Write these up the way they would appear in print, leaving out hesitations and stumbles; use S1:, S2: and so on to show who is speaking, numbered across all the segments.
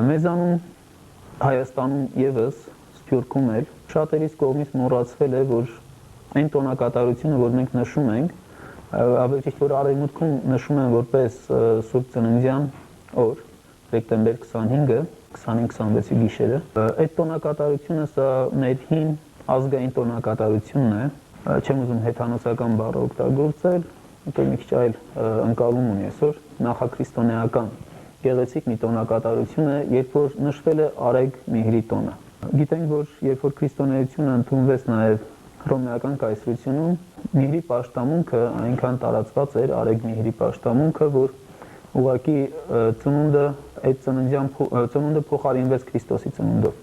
S1: Մեզանում Հայաստանում եւս Սփյուռքում էլ շատերիս կողմից մոռացվել է, որ այն տոնակատարությունը, որ մենք նշում ենք, ավելի ճիշտ որ արևմուտքում նշում են որպես Սուրբ Ծննդյան օր, դեկտեմբեր 25-ը, 25-26-ի գիշերը, այդ տոնակատարությունը սա մեր հին ազգային տոնակատարությունն է, չեմ ուզում հեթանոսական բառը օգտագործել, որտեղ մի քիչ այլ ընկալում ունի այսօր, նախաքրիստոնեական գեղեցիկ մի տոնակատարություն է, երբ որ նշվել է Արեգ Միհրի տոնը։ Գիտենք, որ երբ որ քրիստոնեությունը ընդունվեց նաև հռոմեական կայսրությունում, Միհրի պաշտամունքը այնքան տարածված էր, Արեգ Միհրի պաշտամունքը, որ ուղղակի ծնունդը փոխարինվեց Քրիստոսի ծնունդով։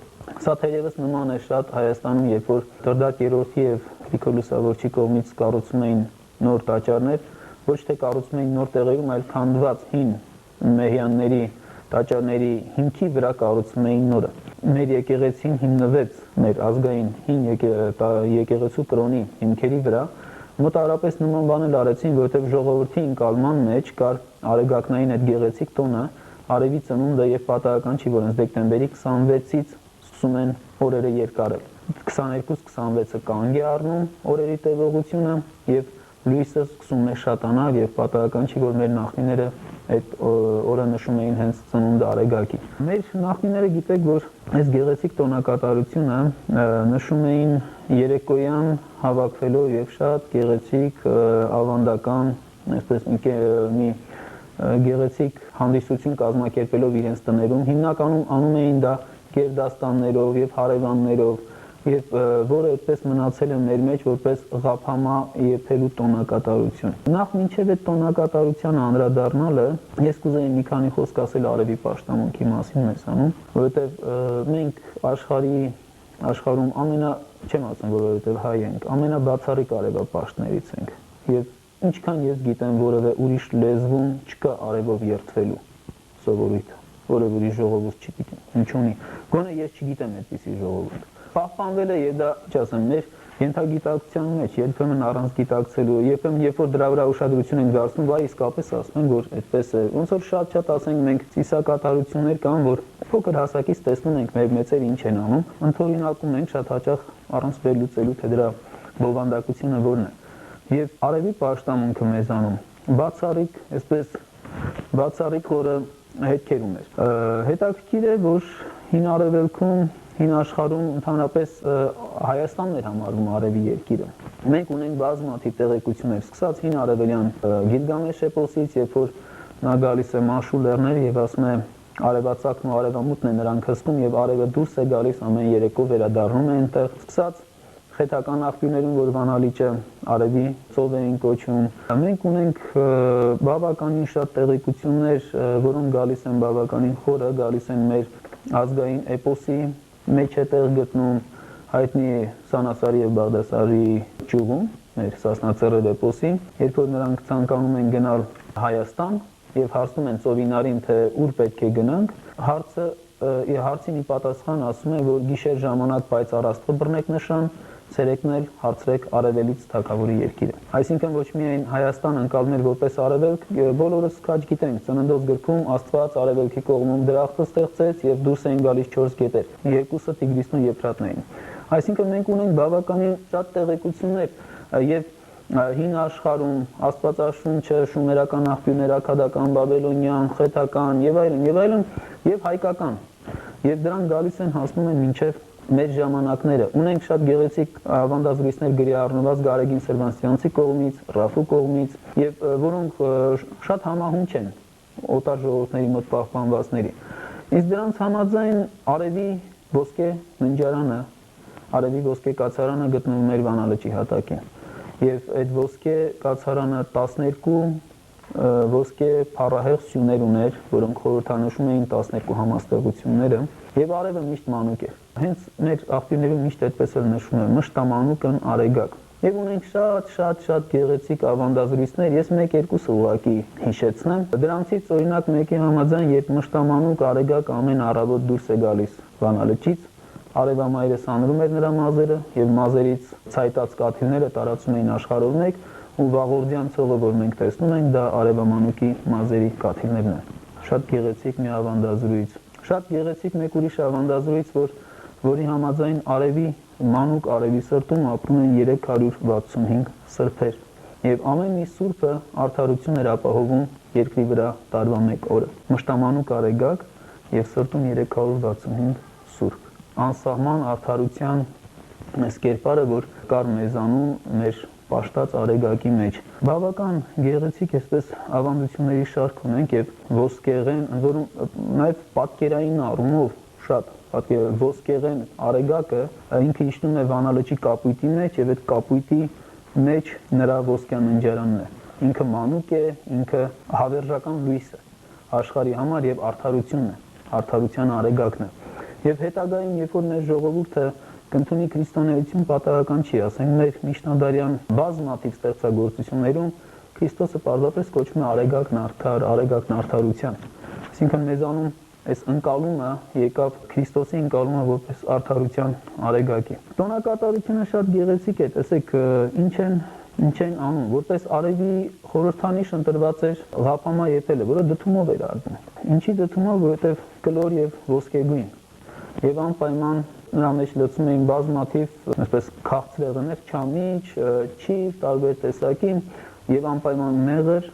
S1: Սա թերևս նման է շատ Հայաստանում, երբ որ Դրդակ III եւ Գրիգոր Լուսավորչի կողմից կառուցում էին նոր տաճարներ, ոչ թե կառուցում էին նոր տեղերում, այլ քանդված հին մեհյանների տաճարների հիմքի վրա կառուցում էին նորը։ Մեր եկեղեցին հիմնվեց մեր ազգային հին եկեղեցու կրոնի հիմքերի վրա, մոտավորապես նման բան էլ արեցին, որովհետև ժողովրդի ընկալման մեջ կար արեգակնային այդ գեղեցիկ տոնը, արևի ծնունդը եւ պատահական չի, որ հենց դեկտեմբերի 26-ից սկսում են օրերը երկարել։ 22-26-ը կանգ է առնում օրերի տևողությունը եւ լույսը սկսում է շատանալ եւ պատահական չի, որ մեր նախնիները այդ օրը նշում էին հենց ծնունդը Արեգակի։ Մեր նախնիները գիտեք, որ այս գեղեցիկ տոնակատարությունը նշում էին երեկոյան հավաքվելով եւ շատ գեղեցիկ ավանդական, այսպես մի գեղեցիկ հանդիսություն կազմակերպելով իրենց տներում, հիմնականում անում էին դա գերդաստաններով եւ հարևաններով, եւ որը այդպես մնացել է մեր մեջ որպես ղափամա եփելու տոնակատարություն։ Նախ մինչեւ այդ տոնակատարությանը անդրադառնալը, ես կուզեի մի քանի խոսք ասել արևի պաշտամունքի մասին մեզանում, որովհետեւ մենք աշխարհում չեմ ասում, որովհետեւ հայ ենք, ամենաբացառիկ արևապաշտներից ենք եւ ինչքան ես գիտեմ, որևէ ուրիշ լեզվում չկա արևով երթվելու սովորույթը, որևէ ուրիշ ժողովուրդ չգիտեմ, ինչ ունի, գոնե ես չգիտեմ այդպիսի ժողովուրդ։ Պահպանվել է եւ դա, չասեմ, մեր ենթագիտակցության մեջ երբեմն առանց գիտակցելու, երբ որ դրա վրա ուշադրություն ենք դարձնում, վայ իսկապես ասում են, որ այդպես է, ոնց որ շատ ասենք մենք ծիսակատարություններ կան, որ փոքր հասակից տեսնում ենք մեր մեծերը ինչ են անում, ընդօրինակում ենք շատ հաճախ առանց վերլուծելու, թե դրա բովանդակությունը որն է։ Եվ արևի պաշտամունքը մեզանում բացառիկ, այսպես բացառիկ օրը հետքերում էր։ Հետաքրքիր է, որ հին արևելքում, հին աշխարհում ընդհանրապես Հայաստանն էր համարվում արևի երկիրը։ Մենք ունենք բազմաթիվ տեղեկություններ, սկսած հին արևելյան Գիլգամեշ էպոսից, երբ որ նա գալիս է Մաշու լեռներ եւ ասում է արևածագն ու արևամուտն է նրան քսվում եւ արևը դուրս է գալիս ամեն երեկո վերադառնում է այնտեղ, սկսած խետական աղբյուրներում, որ Վանալիճը արևի ծով էին կոչում։ Մենք ունենք բավականին շատ տեղեկություններ, որոնք գալիս են բավականին խորը, գալիս են մեր ազգային էպոսի մեջ է տեղ գտնում, հայտնի Սանասարի եւ Բաղդասարի ճյուղում, մեր Սասնացեռեր էպոսին, երբ որ նրանք ցանկանում են գնալ Հայաստան եւ հարցնում են ծովինարին, թե ուր պետք է գնանք, հարցին ի պատասխան ասում է, որ գիշեր ժամանակ պայծառ աստղը բռնեք նշան, ցերեկն էլ հարցրեք արևելից թագավորի երկիրը։ Այսինքն ոչ միայն Հայաստան ընկալներ որպես արևելք, բոլորս քաջ գիտենք, Ծննդոց գրքում Աստված արևելքի կողմում դրախտը ստեղծեց եւ դուրս էին գալիս 4 գետեր, երկուսը Տիգրիսն ու Եփրատն էին։ Այսինքն մենք ունենք բավականին շատ տեղեկություններ եւ հին աշխարհում Աստվածաշունչը, շումերական աղբյուրներ, աքադական, բաբելոնյան, խետական եւ այլն եւ հայկական։ Եվ դրանք գալիս են հասնում են մինչեւ մեր ժամանակները։ Ունենք շատ գեղեցիկ ավանդազրույցներ գրի առնված Գարեգին Սերվանսյանցի կողմից, Ռաֆու կողմից, եւ որոնք շատ համահունչ են օտար ժողովուրդների մոտ պահպանվածների։ Իսկ դրանց համաձայն արևի ոսկե ննջարանը, արևի ոսկե կացարանը գտնվում էր Վանալճի հատակին։ Եվ այդ ոսկե կացարանը 12 ոսկե փառահեղ սյուներ ուներ, որոնք խորհրդանշում էին 12 համաստեղությունները, եւ արևը միշտ մանուկ էր։ Հենց մեր աղբյուրներում միշտ այդպես էլ նշվում է մշտամանուկն արեգակ։ Եվ ունենք շատ գեղեցիկ ավանդազրույցներ, ես 1-2-ը ուղղակի հիշեցնեմ։ Դրանցից օրինակ մեկի համաձայն, երբ մշտամանուկ արեգակ ամեն առավոտ դուրս է գալիս Վանալճից, արևամայրը սանրում էր նրա մազերը եւ մազերից ցայտած կաթիլները տարածում էին աշխարհով մեկ, ու վաղորդյան ցողը, որ մենք տեսնում ենք, դա արևամանուկի մազերի կաթիլներն են։ Շատ գեղեցիկ մի ավանդազրույց, Շատ գեղեցիկ մեկ ուրիշ ավանդազրույց, որի համաձայն արևի մանուկ արևի սրտում ապրում են 365 սրբեր, եւ ամեն մի սուրբը արդարություն էր ապահովում երկրի վրա տարվա 1 օրը։ Մշտամանուկ արեգակ եւ սրտում 365 սուրբ։ Անսահման արդարության այս կերպարը, որ կար մեզանում մեր պաշտած արեգակի մեջ։ Բավական գեղեցիկ այսպես ավանդությունների շարք ունենք եւ ոսկեղեն, որում նաեւ պատկերային առումով շատ ոսկեղեն արեգակը ինքը իջնում է Վանալճի կապույտի մեջ եւ այդ կապույտի մեջ նրա ոսկյան ընջարանն է։ Ինքը մանուկ է, ինքը հավերժական լույս է աշխարհի համար եւ արդարությունն է, արդարության արեգակն է։ Եվ հետագայում, երբ որ մեր ժողովուրդը կընդունի քրիստոնեություն, պատահական չի, ասենք մեր միջնադարյան բազմաթիվ ստեղծագործություններում Քրիստոսը պարզապես կոչվում է արեգակն արդար, արեգակն արդարության։ Այսինքն մեզանում այս ընկալումը եկավ Քրիստոսի ընկալումը որպես արդարության արեգակի։ Տոնակատարությունը շատ գեղեցիկ է, տեսեք ինչ են անում, որպես արևի խորհրդանիշ ընտրված էր ղապամա եփելը, որը դդումով էր արվում։ Ինչի դդումով, որովհետև կլոր եւ ոսկեգույն եւ անպայման նրա մեջ լցում էին բազմաթիվ այսպես քաղցրեղեններ, չամիչ, չիվ, տարբեր տեսակի եւ անպայման մեղր